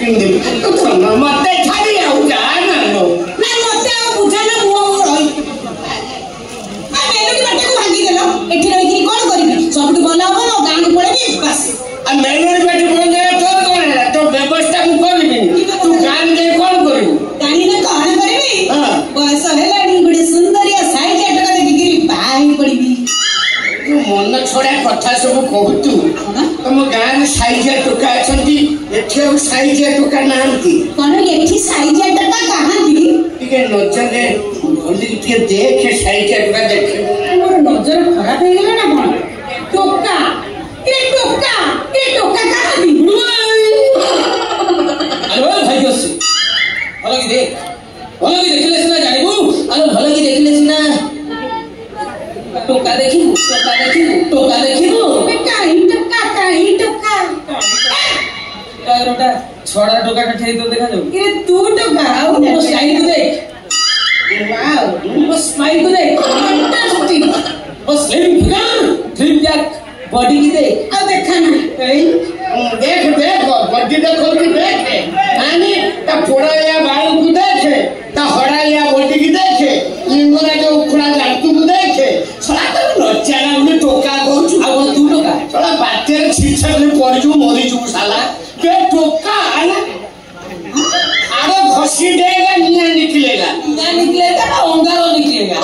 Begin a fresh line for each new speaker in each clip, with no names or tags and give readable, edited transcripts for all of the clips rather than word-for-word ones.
पिंदी तो सुन मते छाड़ी आउ जा ना नो
ना मते आ बुझा ना मुआ रही आ मेलोडी बाटे को भांगी देलो एठी रही कि कोन करबी सबटु भलो हो न गां को पळेबी बस
आ मेलोडी बाटे बोल दे तो कोन है तो व्यवस्था को करबी तू गां दे कोन करबी
तानी ना कोन करबी बस हेलानी गुडे सुंदरिया साइड जटका देखि गिरी बाई पड़बी
तू मन छोड़ा कथा सब कहतु तुम गां में साइज टोका अछंती एठे साइज टोका नांती
कोन एठी साइज जटका कहांती
टिके नजरे भली टिके देख साइज टोका देख
मोर नजर खराब हो गेला ना कोन टोका कहांती
अरे भाई जोशी भलो की देखले सिना जानिबू अरे भलो की देखले सिना टोका देखिबू
काई टोका
रोटा छोड़ा टोका का ठेई तो देखा जाऊ
ये तू टोका
वो स्टाइल को देख
वाओ
वो स्माइल को देख फैंटास्टिक वो slim figure three pack body की देख
अब देखा ना
देख बड्डी देखो कि देख माने ता फोड़ा या बाल को देख ता हड़ा या बॉडी की देख लिंगरा जो उखड़ा जातु को देख सला तो नचारा उन्हें टोका कहू
आ वो तू टोका
सला बातेर छिछर में पड़ जू मरी जू साला के टोका आला आगे घसी देगा निया निकलेगा
ना अंगारो निकलेगा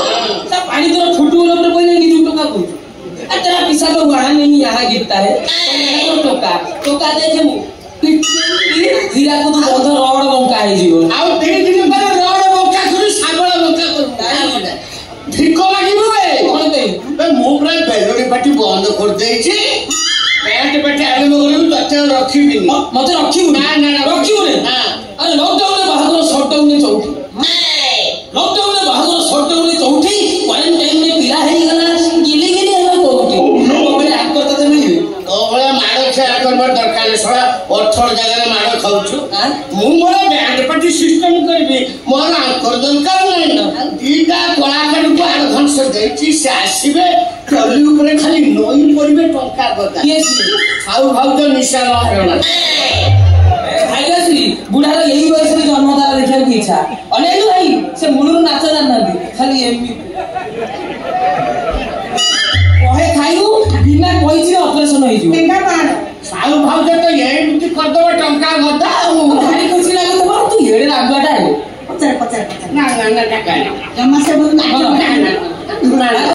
सब पानी तो फुटबॉल ऊपर कोई नहीं तू टोका को तेरा पिसा तो वहां नहीं यहाँ गिरता है तो टोका देखे मु हीरा को तो बंध रड बंका है जीव
आउ तीन दिन पर रड बंका करू साबळ बंका करू भिको लागिबो
कोन पे
बे मु प्राय बेलोडी पाटी बंद कर देछि पैंट पेटे आगे मगरू तते रखिबी
मते रखिबू
ना
रखिबू रे
हां
अरे लॉकडाउन में बाहर शॉटडाउन में चौथी लॉकडाउन में बाहर शॉटडाउन में चौथी क्वारंटाइन में पिला है गला गिली हम कोठी बड़े आग करता तो नहीं
तो बड़ा मारो से करबर दरकार सळा 18 जगह मारो खाउछु मु मोर बैंड पार्टी सिस्टम करबी मोर आंकर दरकार नहीं ना दीटा कलाकार को आधन से देछि से आसीबे टली ऊपर खाली नई पड़बे टंका गदा
ये
खाऊ खाऊ तो निशा रहना
भाईसी बुढ़ार यही वयस में जन्मदार देखा की इच्छा अनेक भाई से मुलुर नाच जानना खाली एमबी कहे खाइबू बिना पैसे ऑपरेशन होई जो
टेंगा पाड़
साउ भाव तो एमती कर दबो टंका गदा
भारी खुशी लागो तो तू हेडे लागबाटा है
पचर
ना टका
जम्मा से बोल ना